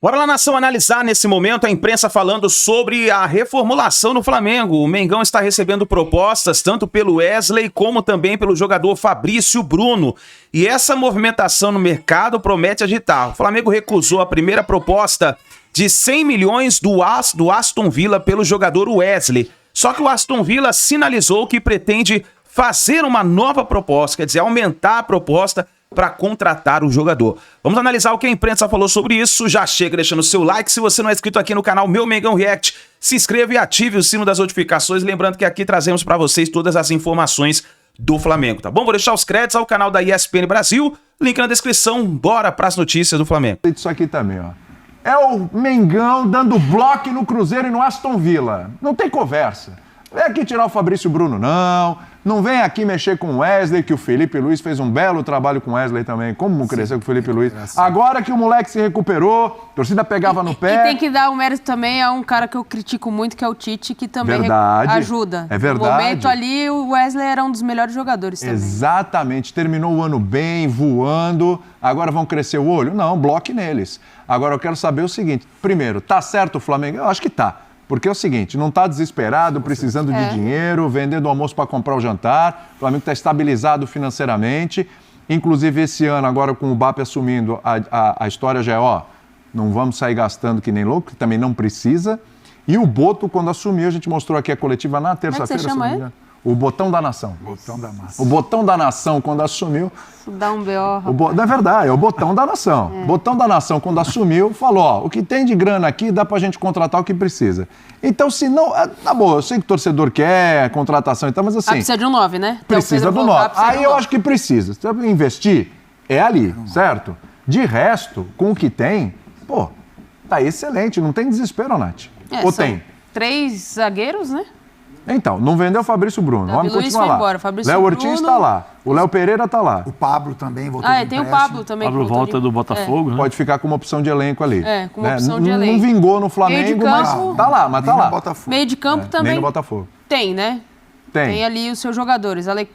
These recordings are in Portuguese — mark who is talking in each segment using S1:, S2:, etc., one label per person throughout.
S1: Bora lá, nação, analisar nesse momento a imprensa falando sobre a reformulação no Flamengo. O Mengão está recebendo propostas tanto pelo Wesley como também pelo jogador Fabrício Bruno. E essa movimentação no mercado promete agitar. O Flamengo recusou a primeira proposta de 100 milhões do Aston Villa pelo jogador Wesley. Só que o Aston Villa sinalizou que pretende fazer uma nova proposta, quer dizer, aumentar a proposta para contratar o jogador. Vamos analisar o que a imprensa falou sobre isso. Já chega deixando o seu like. Se você não é inscrito aqui no canal Meu Mengão React, se inscreva e ative o sino das notificações. Lembrando que aqui trazemos para vocês todas as informações do Flamengo, tá bom? Vou deixar os créditos ao canal da ESPN Brasil. Link na descrição. Bora para as notícias do Flamengo.
S2: Isso aqui também, ó. É o Mengão dando bloco no Cruzeiro e no Aston Villa. Não tem conversa. Vem aqui tirar o Fabrício Bruno, não. Não vem aqui mexer com o Wesley, que o Felipe Luiz fez um belo trabalho com o Wesley também. Como cresceu com o Felipe Luiz. Agora que o moleque se recuperou, a torcida pegava no pé.
S3: E tem que dar o mérito também a um cara que eu critico muito, que é o Tite, que também ajuda.
S2: É verdade.
S3: No momento ali, o Wesley era um dos melhores jogadores também.
S2: Exatamente. Terminou o ano bem, voando. Agora vão crescer o olho? Não, bloque neles. Agora eu quero saber o seguinte. Primeiro, tá certo o Flamengo? Eu acho que tá. Porque é o seguinte, não está desesperado, precisando de dinheiro, vendendo o almoço para comprar o jantar. O Flamengo está estabilizado financeiramente. Inclusive, esse ano, agora com o BAP assumindo, a história já é, ó, não vamos sair gastando que nem louco, que também não precisa. E o Boto, quando assumiu, a gente mostrou aqui a coletiva na terça-feira.
S3: Como é que você chama ele?
S2: O Botão da Nação.
S4: Botão da Massa.
S2: O Botão da Nação, quando assumiu...
S3: Dá um B.O.
S2: É verdade, é o Botão da Nação. O Botão da Nação, quando assumiu, falou, ó, o que tem de grana aqui dá pra gente contratar o que precisa. Então, se não... Na boa, eu sei que o torcedor quer contratação e tal, mas assim...
S3: precisa de um 9, né?
S2: Precisa do 9. Aí eu acho que precisa. Se você investir, é ali, certo? De resto, com o que tem, pô, tá excelente. Não tem desespero, Nath. Ou tem?
S3: 3 zagueiros, né?
S2: Então, não vendeu o Fabrício Bruno. O homem continua lá.
S3: Embora.
S2: Léo Ortiz está lá. O Léo Pereira está lá.
S4: O Pablo também voltou.
S3: Tem o Pablo também.
S5: O Pablo volta do Botafogo, né?
S2: Pode ficar com uma opção de elenco ali.
S3: Com uma opção de elenco.
S2: Não vingou no Flamengo, mas tá lá, mas tá lá.
S3: Meio de campo também.
S2: Nem no Botafogo.
S3: Tem, né? Tem ali os seus jogadores. Aí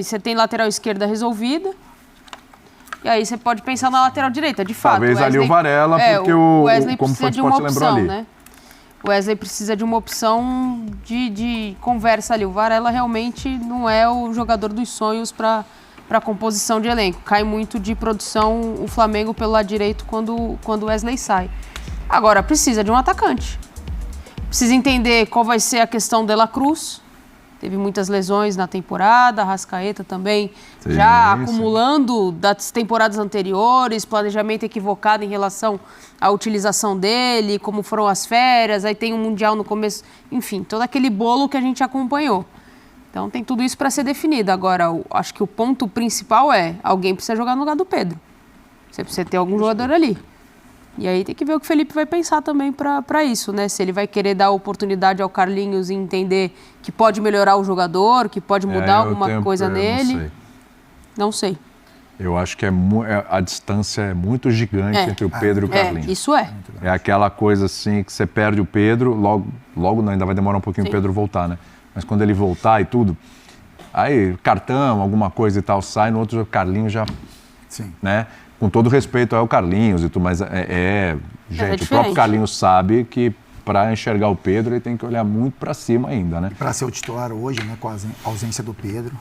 S3: você tem lateral esquerda resolvida. E aí você pode pensar na lateral direita, de fato.
S2: Talvez ali o Varela, porque
S3: o Wesley
S2: como
S3: precisa de uma opção, né? O Wesley precisa de uma opção de conversa ali. O Varela realmente não é o jogador dos sonhos para a composição de elenco. Cai muito de produção o Flamengo pelo lado direito quando o Wesley sai. Agora, precisa de um atacante. Precisa entender qual vai ser a questão de La Cruz. Teve muitas lesões na temporada, Arrascaeta também já acumulando das temporadas anteriores, planejamento equivocado em relação à utilização dele, como foram as férias, aí tem um Mundial no começo, enfim, todo aquele bolo que a gente acompanhou. Então tem tudo isso para ser definido. Agora, acho que o ponto principal é, alguém precisa jogar no lugar do Pedro. Você precisa ter algum jogador ali. E aí tem que ver o que o Felipe vai pensar também para isso, né? Se ele vai querer dar oportunidade ao Carlinhos e entender que pode melhorar o jogador, que pode mudar alguma coisa nele. Não sei.
S2: Eu acho que a distância é muito gigante entre o Pedro e o Carlinhos.
S3: Isso é.
S2: É aquela coisa assim que você perde o Pedro, logo ainda vai demorar um pouquinho o Pedro voltar, né? Mas quando ele voltar e tudo, aí cartão, alguma coisa e tal, sai, no outro Carlinhos já...
S4: Sim.
S2: Né? Com todo respeito ao Carlinhos e tudo, mas gente, o próprio Carlinhos sabe que para enxergar o Pedro ele tem que olhar muito para cima ainda, né?
S4: Para ser o titular hoje, né, com a ausência do Pedro.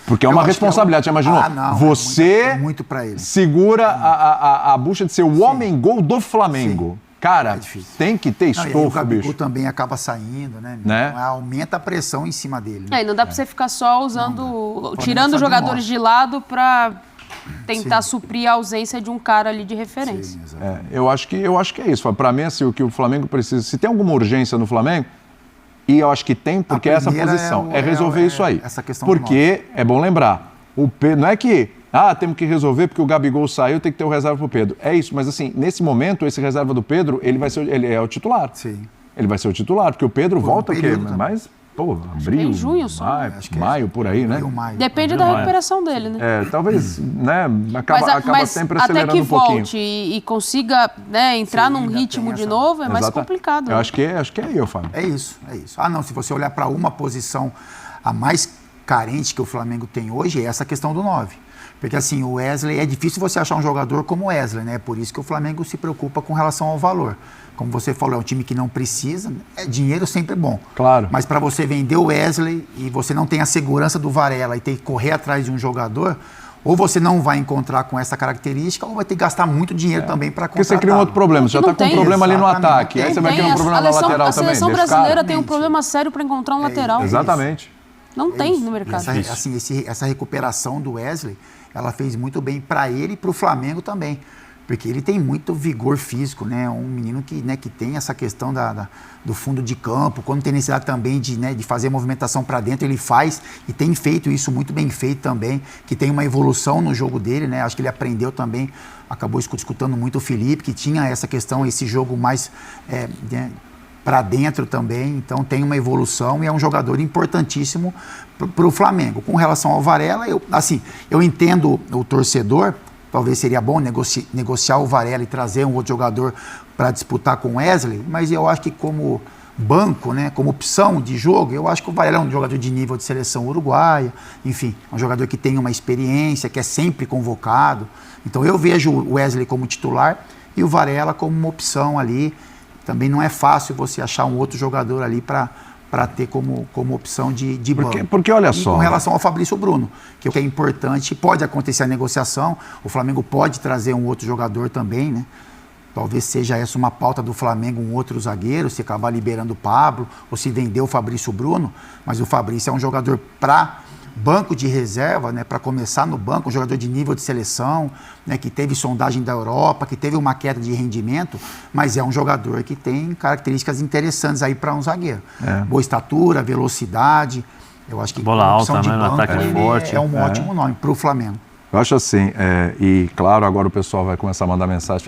S2: Porque é uma responsabilidade, você imaginou? Você
S4: muito para ele.
S2: Segura a bucha de ser o homem-gol do Flamengo. Sim. Cara, tem que ter estofo,
S4: o Gabigol
S2: bicho.
S4: também acaba saindo, né? Aumenta a pressão em cima dele.
S3: Né? Não dá para você ficar só usando, tirando os jogadores de lado para tentar suprir a ausência de um cara ali de referência.
S4: Sim,
S2: eu acho que é isso. Para mim, assim, o que o Flamengo precisa, se tem alguma urgência no Flamengo, e eu acho que tem, porque essa posição é resolver isso aí.
S4: Essa questão
S2: porque é bom lembrar, o Pedro, não é que temos que resolver porque o Gabigol saiu, tem que ter o reserva pro Pedro. É isso, mas assim, nesse momento, esse reserva do Pedro, ele é o titular.
S4: Sim.
S2: Ele vai ser o titular, porque o Pedro volta o quê? Mais abril,
S3: em junho só.
S2: Maio, por aí, né?
S4: Maio.
S3: Depende da recuperação dele, né?
S2: Talvez, né? Acaba sempre acelerando um pouquinho.
S3: Até que volte e consiga, né, entrar num ritmo de novo, é mais complicado.
S2: Eu acho que é aí, Fábio.
S4: É isso. Não, se você olhar para uma posição a mais carente que o Flamengo tem hoje, é essa questão do 9. Porque assim, o Wesley, é difícil você achar um jogador como o Wesley, né? Por isso que o Flamengo se preocupa com relação ao valor. Como você falou, é um time que não precisa, dinheiro sempre é bom.
S2: Claro.
S4: Mas para você vender o Wesley e você não tem a segurança do Varela e ter que correr atrás de um jogador, ou você não vai encontrar com essa característica, ou vai ter que gastar muito dinheiro também para contratar.
S2: Porque você cria um outro problema, você já está com um problema ali no ataque, aí você vai criar um problema na lateral também.
S3: A seleção brasileira tem um problema sério para encontrar um lateral.
S2: Exatamente.
S3: Não tem no mercado.
S4: Essa recuperação do Wesley, ela fez muito bem para ele e para o Flamengo também. Porque ele tem muito vigor físico, né? Um menino que tem essa questão do fundo de campo, quando tem necessidade também de fazer a movimentação para dentro, ele faz e tem feito isso muito bem feito também, que tem uma evolução no jogo dele, né? Acho que ele aprendeu também, acabou escutando muito o Felipe, que tinha essa questão, esse jogo mais para dentro também, então tem uma evolução e é um jogador importantíssimo para o Flamengo. Com relação ao Varela, eu entendo o torcedor. Talvez seria bom negociar o Varela e trazer um outro jogador para disputar com o Wesley, mas eu acho que como banco, né, como opção de jogo, eu acho que o Varela é um jogador de nível de seleção uruguaia, enfim, um jogador que tem uma experiência, que é sempre convocado. Então eu vejo o Wesley como titular e o Varela como uma opção ali. Também não é fácil você achar um outro jogador ali para ter como opção de banco.
S2: Porque olha só...
S4: Com relação ao Fabrício Bruno, que é importante, pode acontecer a negociação, o Flamengo pode trazer um outro jogador também, né? Talvez seja essa uma pauta do Flamengo, um outro zagueiro, se acabar liberando o Pablo, ou se vender o Fabrício Bruno, mas o Fabrício é um jogador para banco de reserva, né, para começar no banco, um jogador de nível de seleção, né, que teve sondagem da Europa, que teve uma queda de rendimento, mas é um jogador que tem características interessantes aí para um zagueiro. Boa estatura, velocidade, eu acho que
S5: bola alta, né, no ataque forte.
S4: É um ótimo nome para o Flamengo.
S2: Eu acho assim, e claro, agora o pessoal vai começar a mandar mensagem,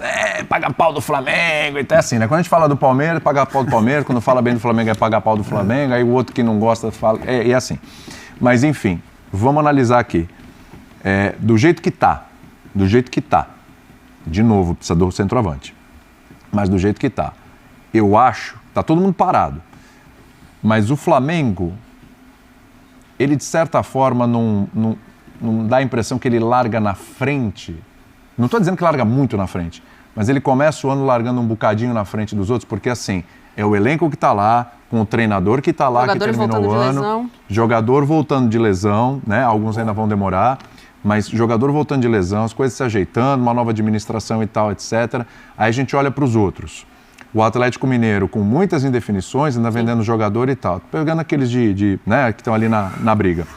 S2: paga pau do Flamengo, e tá assim, né? Quando a gente fala do Palmeiras, paga pau do Palmeiras, quando fala bem do Flamengo é pagar pau do Flamengo, aí o outro que não gosta fala, e assim. Mas, enfim, vamos analisar aqui. Do jeito que tá, de novo, precisa do centroavante, mas do jeito que tá, eu acho, tá todo mundo parado, mas o Flamengo, ele de certa forma não dá a impressão que ele larga na frente, não estou dizendo que larga muito na frente, mas ele começa o ano largando um bocadinho na frente dos outros, porque assim, é o elenco que está lá, com o treinador que está lá, que terminou o ano, jogador voltando de lesão, né? Alguns ainda vão demorar, mas jogador voltando de lesão, as coisas se ajeitando, uma nova administração e tal, etc. Aí a gente olha para os outros. O Atlético Mineiro, com muitas indefinições, ainda vendendo jogador e tal, pegando aqueles né, que estão ali na briga.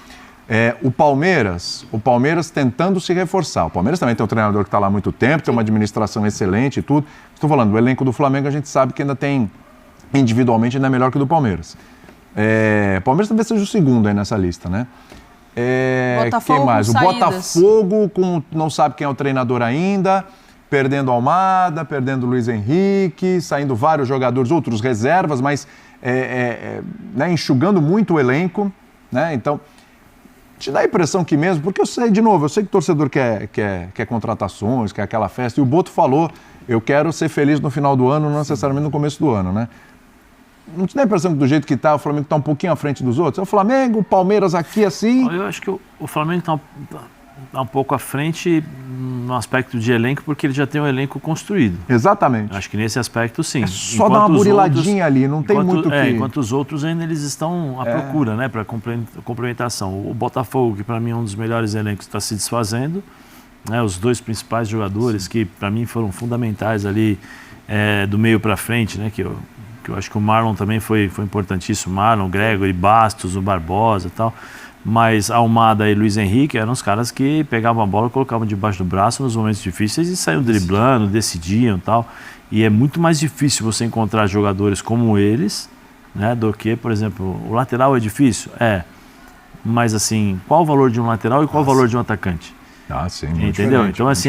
S2: O Palmeiras tentando se reforçar. O Palmeiras também tem um treinador que está lá há muito tempo, tem uma administração excelente e tudo. Estou falando, o elenco do Flamengo a gente sabe que ainda tem, individualmente, ainda é melhor que o do Palmeiras. O Palmeiras talvez seja o segundo aí nessa lista, né? Quem mais? O Botafogo, não sabe quem é o treinador ainda, perdendo Almada, perdendo Luiz Henrique, saindo vários jogadores, outros reservas, mas né, enxugando muito o elenco, né? Então, te dá a impressão que mesmo, porque eu sei que o torcedor quer contratações, quer aquela festa, e o Boto falou, eu quero ser feliz no final do ano, não necessariamente no começo do ano, né? Não te dá a impressão que do jeito que está, o Flamengo está um pouquinho à frente dos outros? É o Flamengo, o Palmeiras aqui assim...
S5: Eu acho que o Flamengo está um pouco à frente no aspecto de elenco, porque ele já tem um elenco construído.
S2: Exatamente.
S5: Acho que nesse aspecto, sim.
S2: É só dar uma buriladinha ali, não tem muito o que...
S5: Enquanto os outros ainda eles estão à procura, né, para complementação. O Botafogo, que para mim é um dos melhores elencos, está se desfazendo. Né, os dois principais jogadores, sim, que para mim foram fundamentais ali do meio para frente, né, que eu acho que o Marlon também foi importantíssimo. Marlon, Gregory, Bastos, o Barbosa e tal. Mas Almada e Luiz Henrique eram os caras que pegavam a bola, colocavam debaixo do braço nos momentos difíceis e saíam driblando, decidiam e tal. E é muito mais difícil você encontrar jogadores como eles, né, do que, por exemplo, o lateral é difícil? Mas assim, qual o valor de um lateral e qual o valor de um atacante?
S2: Sim.
S5: Entendeu? Então, assim,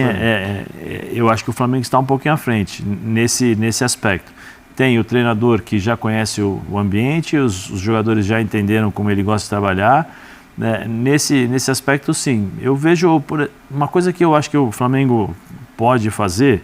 S5: eu acho que o Flamengo está um pouquinho à frente nesse aspecto. Tem o treinador que já conhece o ambiente, os jogadores já entenderam como ele gosta de trabalhar. Né? Nesse aspecto, sim. Eu vejo uma coisa que eu acho que o Flamengo pode fazer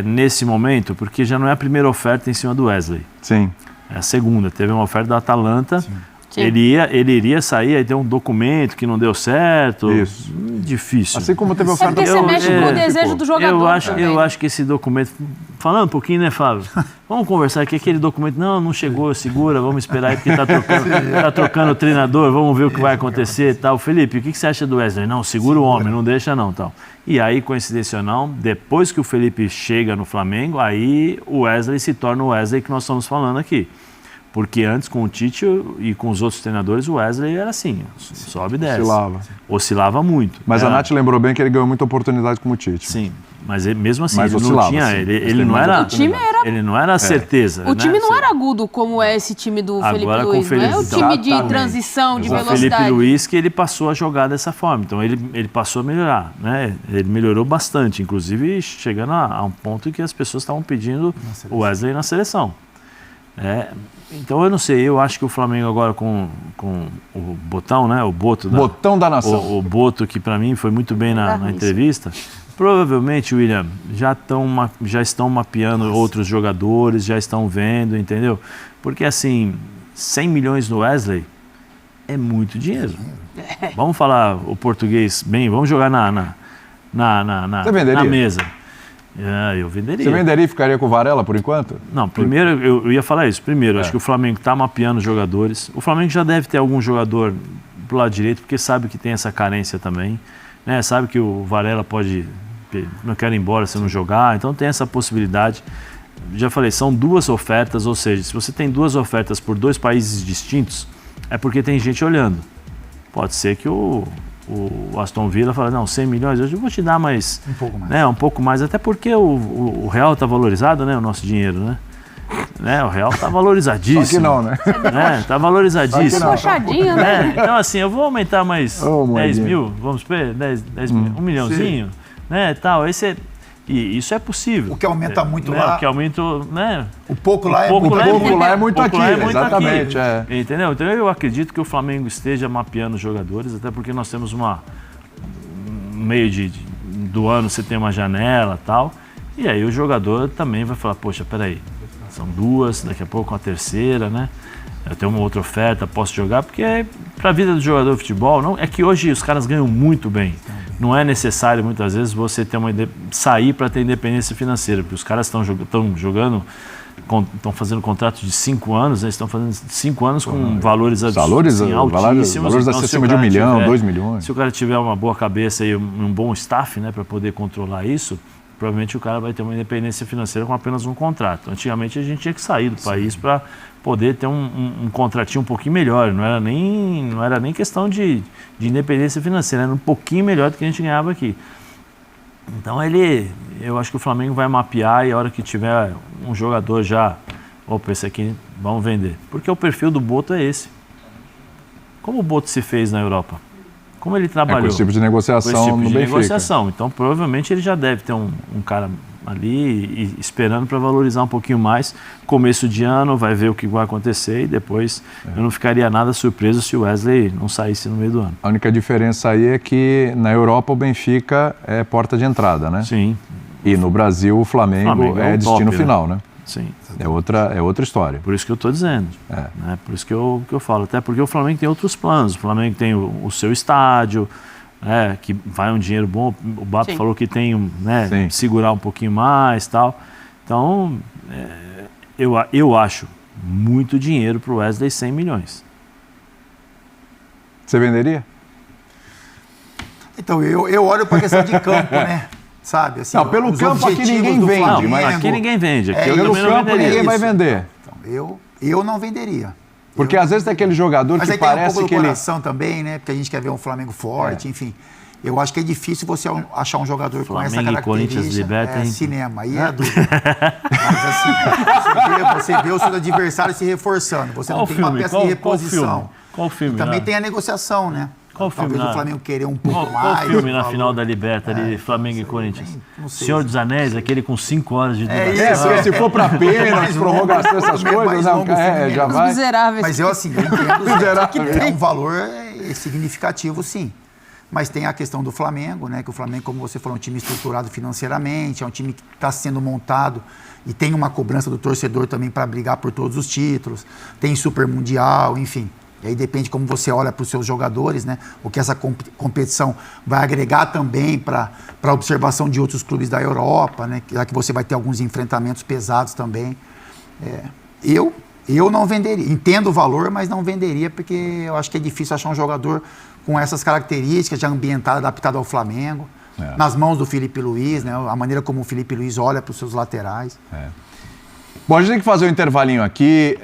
S5: nesse momento, porque já não é a primeira oferta em cima do Wesley.
S2: Sim.
S5: É a segunda. Teve uma oferta da Atalanta. Sim. Ele iria sair, aí tem um documento que não deu certo.
S2: Isso.
S5: Difícil.
S2: Assim como teve oferta...
S3: Porque você mexe com o desejo do jogador também.
S5: Eu acho que esse documento... Falando um pouquinho, né, Fábio? Vamos conversar aqui, aquele documento... Não chegou, segura, vamos esperar aí, porque tá trocando o treinador, vamos ver o que vai acontecer e tal. Felipe, o que você acha do Wesley? Não, segura o homem, não deixa não, tal. E aí, coincidência ou não, depois que o Felipe chega no Flamengo, aí o Wesley se torna o Wesley que nós estamos falando aqui. Porque antes, com o Tite e com os outros treinadores, o Wesley era assim, sobe e desce. Oscilava muito.
S2: Mas a Nath lembrou bem que ele ganhou muita oportunidade como Tite.
S5: Sim, mas mesmo assim,
S2: mas
S5: ele
S2: oscilava,
S5: não tinha...
S2: sim.
S5: Ele não era...
S3: O time era...
S5: Ele não era certeza.
S3: O time não era agudo como é esse time do Felipe Luiz. Não é o time de transição, de velocidade.
S5: O Felipe Luiz que ele passou a jogar dessa forma. Então ele passou a melhorar, né? Ele melhorou bastante, inclusive chegando a um ponto em que as pessoas estavam pedindo o Wesley na seleção. Então eu não sei, eu acho que o Flamengo agora com o Botão, né? O Boto
S2: Botão da nação.
S5: O Boto, que para mim foi muito bem na entrevista. Provavelmente, William, já estão mapeando outros jogadores, já estão vendo, entendeu? Porque assim, 100 milhões no Wesley é muito dinheiro. Vamos falar o português bem, vamos jogar na mesa. Eu venderia.
S2: Você venderia e ficaria com o Varela por enquanto?
S5: Não, primeiro eu ia falar isso. Primeiro, acho que o Flamengo está mapeando jogadores. O Flamengo já deve ter algum jogador pro lado direito, porque sabe que tem essa carência também. Né? Sabe que o Varela pode... Não quero ir embora se não jogar. Então tem essa possibilidade. Já falei, são 2 ofertas, ou seja, se você tem 2 ofertas por 2 países distintos, é porque tem gente olhando. Pode ser que o Aston Villa fala, não, 100 milhões, eu vou te dar mais...
S4: Um pouco mais.
S5: Né, um pouco mais, até porque o real está valorizado, né, o nosso dinheiro, né? O real está valorizadíssimo.
S2: Só que não, né?
S5: Está valorizadíssimo.
S3: Puxadinho, né?
S5: Então, assim, eu vou aumentar mais 10 mil, vamos ver, 10 mil, 1 milhãozinho, né, tal, e isso é possível.
S4: O que aumenta muito lá...
S5: O que aumenta, né?
S4: O pouco lá
S2: é muito aqui, exatamente.
S5: Entendeu? Então eu acredito que o Flamengo esteja mapeando os jogadores, até porque nós temos no meio do ano você tem uma janela e tal, e aí o jogador também vai falar, poxa, peraí, são 2, daqui a pouco uma terceira, né? Eu tenho uma outra oferta, posso jogar, porque para a vida do jogador de futebol, não, é que hoje os caras ganham muito bem. Não é necessário, muitas vezes, você ter sair para ter independência financeira, porque os caras estão jogando, estão fazendo contratos de 5 anos, estão fazendo 5 anos com valores altíssimos.
S2: Valores acima de 1 milhão, 2 milhões.
S5: Se o cara tiver uma boa cabeça e um bom staff, né, para poder controlar isso, provavelmente o cara vai ter uma independência financeira com apenas um contrato. Antigamente a gente tinha que sair do país para poder ter um contratinho um pouquinho melhor. Não era nem questão de independência financeira, era um pouquinho melhor do que a gente ganhava aqui. Então eu acho que o Flamengo vai mapear e a hora que tiver um jogador já, opa, esse aqui vamos vender. Porque o perfil do Boto é esse. Como o Boto se fez na Europa? Como ele trabalhou?
S2: Com esse tipo de negociação no Benfica.
S5: Então, provavelmente ele já deve ter um cara ali esperando para valorizar um pouquinho mais. Começo de ano, vai ver o que vai acontecer e depois eu não ficaria nada surpreso se o Wesley não saísse no meio do ano.
S2: A única diferença aí é que na Europa o Benfica é porta de entrada, né?
S5: Sim.
S2: E no Brasil o Flamengo é destino top, final, né?
S5: Sim.
S2: É outra história.
S5: Por isso que eu estou dizendo. Né? Por isso que eu falo. Até porque o Flamengo tem outros planos. O Flamengo tem o seu estádio, que vai um dinheiro bom. O Bato falou que tem, né, segurar um pouquinho mais e tal. Então, eu acho muito dinheiro para o Wesley, 100 milhões.
S2: Você venderia?
S4: Então, eu olho para a questão de campo, né? Sabe, assim,
S2: não, pelo campo aqui ninguém vende.
S4: Flamengo,
S5: mas aqui ninguém vende. Aqui
S2: pelo campo ninguém vai vender.
S4: Então, eu não venderia.
S2: Porque às vezes tem aquele jogador que parece que ele...
S4: Mas aí tem um pouco do coração também, né? Porque a gente quer ver um Flamengo forte, enfim. Eu acho que é difícil você achar um jogador
S5: Flamengo
S4: com essa característica.
S5: Corinthians liberta,
S4: cinema, aí é dúvida. Mas assim, você vê o seu adversário se reforçando. Você não tem uma peça de reposição.
S5: Qual filme?
S4: Também tem a negociação, né?
S5: Qual filme?
S4: Talvez o Flamengo querer um pouco mais.
S5: Qual filme na final da Liberta ali, Flamengo e Corinthians? Senhor dos Anéis, aquele com 5 anos de duração.
S2: Porque se for para pênalti, prorrogação, essas coisas, já vai.
S3: Os miseráveis.
S4: Mas eu entendo que é um valor significativo, sim. Mas tem a questão do Flamengo, né? Que o Flamengo, como você falou, é um time estruturado financeiramente, é um time que está sendo montado e tem uma cobrança do torcedor também para brigar por todos os títulos, tem Super Mundial, enfim. E aí depende como você olha para os seus jogadores, né? O que essa competição vai agregar também para a observação de outros clubes da Europa, né? Já que você vai ter alguns enfrentamentos pesados também. Eu não venderia. Entendo o valor, mas não venderia, porque eu acho que é difícil achar um jogador com essas características, já ambientado, adaptado ao Flamengo. Nas mãos do Felipe Luiz, né? A maneira como o Felipe Luiz olha para os seus laterais.
S2: Bom, a gente tem que fazer um intervalinho aqui.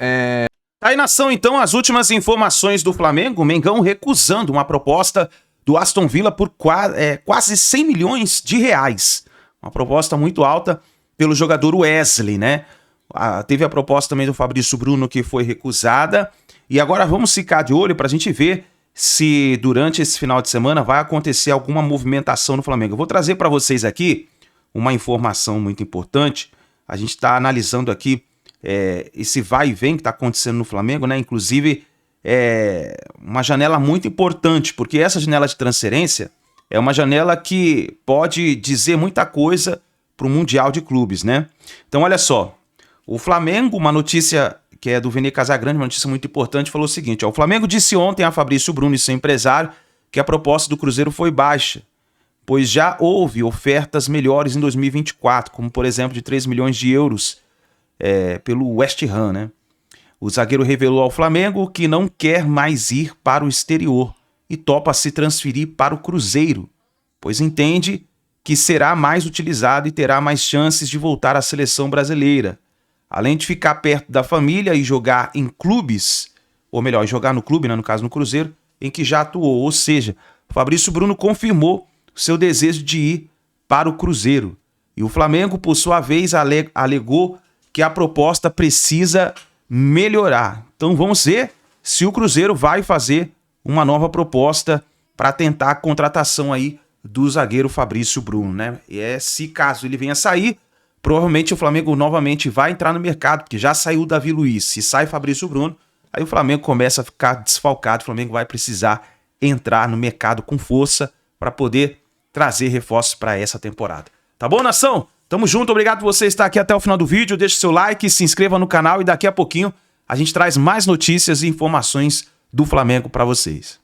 S1: Aí, nação, então, as últimas informações do Flamengo. O Mengão recusando uma proposta do Aston Villa por quase 100 milhões de reais. Uma proposta muito alta pelo jogador Wesley, né? Teve a proposta também do Fabrício Bruno, que foi recusada. E agora vamos ficar de olho para a gente ver se durante esse final de semana vai acontecer alguma movimentação no Flamengo. Eu vou trazer para vocês aqui uma informação muito importante. A gente está analisando aqui esse vai e vem que está acontecendo no Flamengo, né? Inclusive, uma janela muito importante, porque essa janela de transferência é uma janela que pode dizer muita coisa para o Mundial de Clubes, né? Então, olha só, o Flamengo, uma notícia que é do Vene Casagrande, uma notícia muito importante, falou o seguinte, o Flamengo disse ontem a Fabrício Bruno e seu empresário que a proposta do Cruzeiro foi baixa, pois já houve ofertas melhores em 2024, como por exemplo de 3 milhões de euros pelo West Ham, né? O zagueiro revelou ao Flamengo que não quer mais ir para o exterior e topa se transferir para o Cruzeiro, pois entende que será mais utilizado e terá mais chances de voltar à seleção brasileira. Além de ficar perto da família e jogar em clubes, ou melhor, jogar no clube, né, no caso no Cruzeiro, em que já atuou. Ou seja, o Fabrício Bruno confirmou seu desejo de ir para o Cruzeiro. E o Flamengo, por sua vez, alegou que a proposta precisa melhorar. Então vamos ver se o Cruzeiro vai fazer uma nova proposta para tentar a contratação aí do zagueiro Fabrício Bruno, né? E se caso ele venha sair, provavelmente o Flamengo novamente vai entrar no mercado, porque já saiu o Davi Luiz. Se sai Fabrício Bruno, aí o Flamengo começa a ficar desfalcado. O Flamengo vai precisar entrar no mercado com força para poder trazer reforços para essa temporada. Tá bom, nação? Tamo junto, obrigado por você estar aqui até o final do vídeo. Deixe seu like, se inscreva no canal e daqui a pouquinho a gente traz mais notícias e informações do Flamengo para vocês.